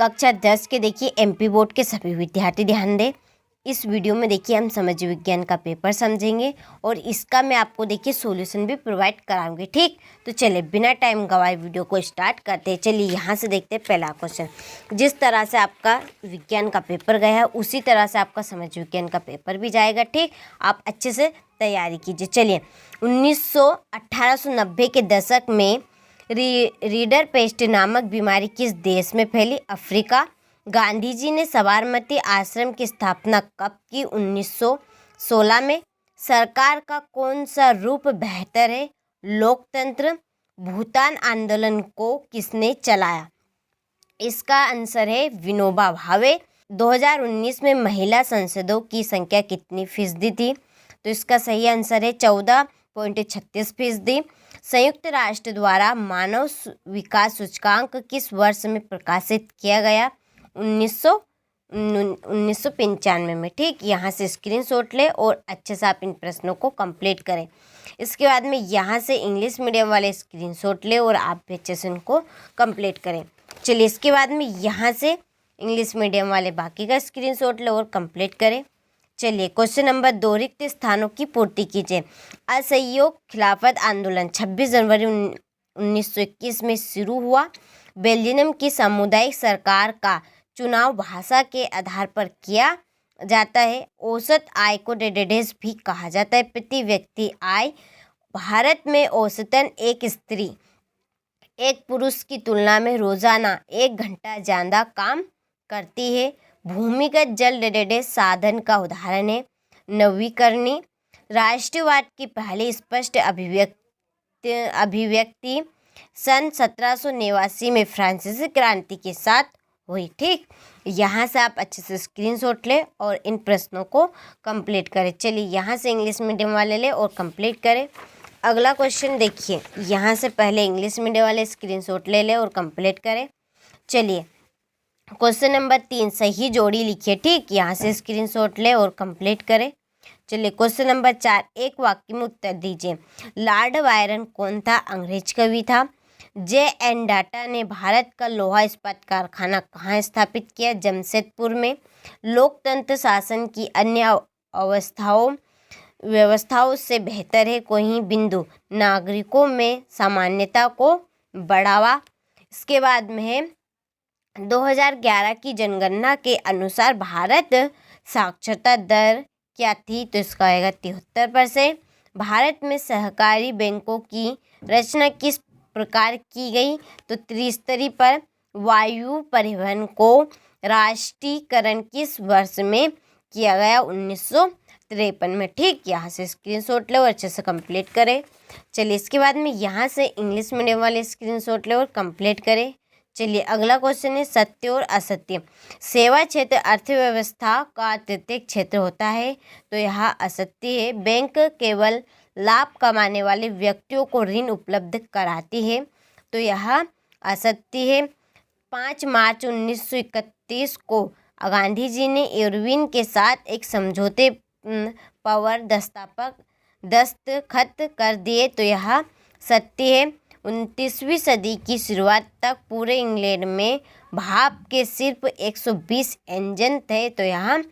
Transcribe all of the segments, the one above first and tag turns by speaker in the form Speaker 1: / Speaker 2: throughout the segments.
Speaker 1: कक्षा 10 के देखिए एमपी बोर्ड के सभी विद्यार्थी ध्यान दें। इस वीडियो में देखिए हम समाज विज्ञान का पेपर समझेंगे और इसका मैं आपको देखिए सॉल्यूशन भी प्रोवाइड कराऊंगी। ठीक, तो चलिए बिना टाइम गवाए वीडियो को स्टार्ट करते हैं। चलिए यहाँ से देखते हैं पहला क्वेश्चन। जिस तरह से आपका विज्ञान का पेपर गया है उसी तरह से आपका समाज विज्ञान का पेपर भी जाएगा। ठीक, आप अच्छे से तैयारी कीजिए। चलिए 1890 के दशक में रीडर पेस्ट नामक बीमारी किस देश में फैली? अफ्रीका। गांधी जी ने साबरमती आश्रम की स्थापना कब की? 1916 में। सरकार का कौन सा रूप बेहतर है? लोकतंत्र। भूटान आंदोलन को किसने चलाया? इसका आंसर है विनोबा भावे। 2019 में महिला सांसदों की संख्या कितनी फीसदी थी? तो इसका सही आंसर है 14.36%। संयुक्त राष्ट्र द्वारा मानव विकास सूचकांक किस वर्ष में प्रकाशित किया गया? 1995 में। ठीक, यहाँ से स्क्रीनशॉट ले और अच्छे से आप इन प्रश्नों को कंप्लीट करें। इसके बाद में यहाँ से इंग्लिश मीडियम वाले स्क्रीनशॉट ले और आप भी अच्छे से उनको कंप्लीट करें। चलिए इसके बाद में यहाँ से इंग्लिश मीडियम वाले बाकी का स्क्रीनशॉट ले और कंप्लीट करें। चलिए क्वेश्चन नंबर 2, रिक्त स्थानों की पूर्ति कीजिए। असहयोग खिलाफत आंदोलन 26 जनवरी 1921 में शुरू हुआ। बेल्जियम की सामुदायिक सरकार का चुनाव भाषा के आधार पर किया जाता है। औसत आय को डेडेडेस भी कहा जाता है। प्रति व्यक्ति आय। भारत में औसतन एक स्त्री एक पुरुष की तुलना में रोजाना 1 घंटा ज़्यादा काम करती है। भूमिगत जल डेडेडेस साधन का उदाहरण है। नवीकरणीय। राष्ट्रवाद की पहली स्पष्ट अभिव्यक्ति सन 1789 में फ्रांसीसी क्रांति के साथ हुई। ठीक, यहाँ से आप अच्छे से स्क्रीनशॉट लें और इन प्रश्नों को कंप्लीट करें। चलिए यहाँ से इंग्लिश मीडियम वाले लें और कंप्लीट करें। अगला क्वेश्चन देखिए, यहाँ से पहले इंग्लिश मीडियम वाले स्क्रीनशॉट ले लें और कंप्लीट करें। चलिए क्वेश्चन नंबर 3, सही जोड़ी लिखिए। ठीक, यहाँ से स्क्रीनशॉट ले और कंप्लीट करें। चलिए क्वेश्चन नंबर 4, एक वाक्य में उत्तर दीजिए। लॉर्ड बायरन कौन था? अंग्रेज कवि था। J.N. डाटा ने भारत का लोहा इस्पात कारखाना कहाँ स्थापित किया? जमशेदपुर में। लोकतंत्र शासन की अन्य व्यवस्थाओं से बेहतर है कोई बिंदु? नागरिकों में सामान्यता को बढ़ावा। इसके बाद में है 2011 की जनगणना के अनुसार भारत साक्षरता दर क्या थी? तो इसका आएगा 73%। भारत में सहकारी बैंकों की रचना किस प्रकार की गई? तो त्रिस्तरीय पर। वायु परिवहन को राष्ट्रीयकरण किस वर्ष में किया गया? 1953 में। ठीक, यहाँ से स्क्रीनशॉट ले और अच्छे से कंप्लीट करें। चलिए इसके बाद में यहाँ से इंग्लिश मीडियम वाले स्क्रीनशॉट ले और कंप्लीट करें। चलिए अगला क्वेश्चन है सत्य और असत्य। सेवा क्षेत्र अर्थव्यवस्था का तृतीय क्षेत्र होता है, तो यहाँ असत्य है। बैंक केवल लाभ कमाने वाले व्यक्तियों को ऋण उपलब्ध कराती है, तो यहाँ असत्य है। 5 मार्च 1931 को गांधी जी ने इरविन के साथ एक समझौते पर दस्तखत कर दिए, तो यहाँ सत्य है। 29वीं सदी की शुरुआत तक पूरे इंग्लैंड में भाप के सिर्फ 120 इंजन थे, तो यहाँ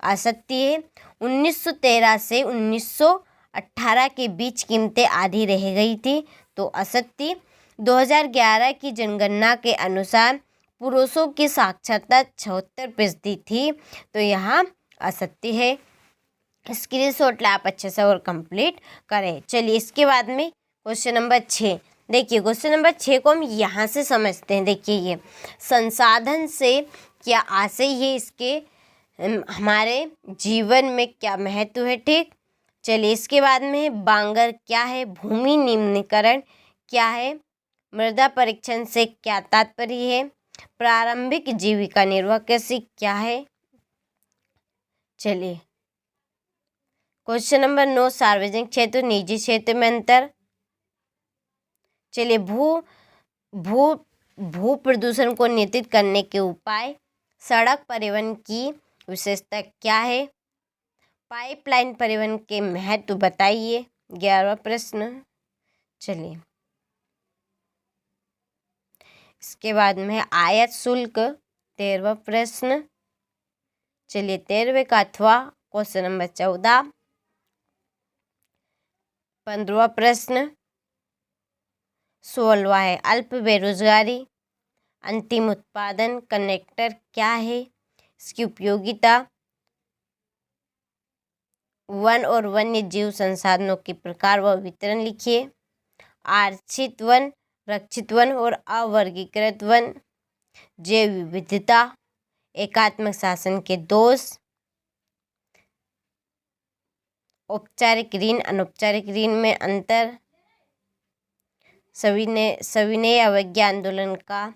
Speaker 1: असत्य है। 1913 से 1918 के बीच कीमतें आधी रह गई थी, तो असत्य। 2011 की जनगणना के अनुसार पुरुषों की साक्षरता 76% थी, तो यहाँ असत्य है। स्क्रीनशॉट आप अच्छे से और कंप्लीट करें। चलिए इसके बाद में क्वेश्चन नंबर 6 देखिए। क्वेश्चन नंबर 6 को हम यहाँ से समझते हैं। देखिए ये संसाधन से क्या आशय है, इसके हमारे जीवन में क्या महत्व है। ठीक, चलिए इसके बाद में बांगर क्या है? भूमि निम्नीकरण क्या है? मृदा परीक्षण से क्या तात्पर्य है? प्रारंभिक जीविका निर्वाह कृषि क्या है? चलिए क्वेश्चन नंबर 9, सार्वजनिक क्षेत्र निजी क्षेत्र में अंतर। चलिए भू प्रदूषण को नियंत्रित करने के उपाय। सड़क परिवहन की विशेषता क्या है? पाइपलाइन परिवहन के महत्व बताइए। 11वां प्रश्न। चलिए इसके बाद में आयात शुल्क 13वां प्रश्न। चलिए 13वें का अथवा क्वेश्चन नंबर 14। 15वां प्रश्न। 16वां है अल्प बेरोजगारी। अंतिम उत्पादन कनेक्टर क्या है? इसकी उपयोगिता। वन और वन्य जीव संसाधनों के प्रकार व वितरण लिखिए। आरक्षित वन, रक्षित वन और अवर्गीकृत वन। जैव विविधता, एकात्मक शासन के दोष, औपचारिक ऋण अनौपचारिक ऋण में अंतर, सविनय अवज्ञा आंदोलन का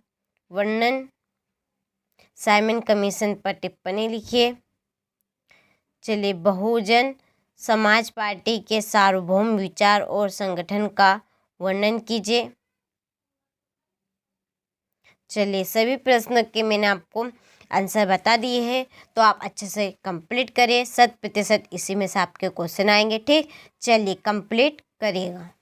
Speaker 1: वर्णन, साइमन कमीशन पर टिप्पणी लिखिए। चलिए बहुजन समाज पार्टी के सार्वभौम विचार और संगठन का वर्णन कीजिए। चलिए सभी प्रश्नों के मैंने आपको आंसर बता दिए हैं, तो आप अच्छे से कंप्लीट करिए। 100% इसी में से आपके क्वेश्चन आएंगे। ठीक, चलिए कंप्लीट करिएगा।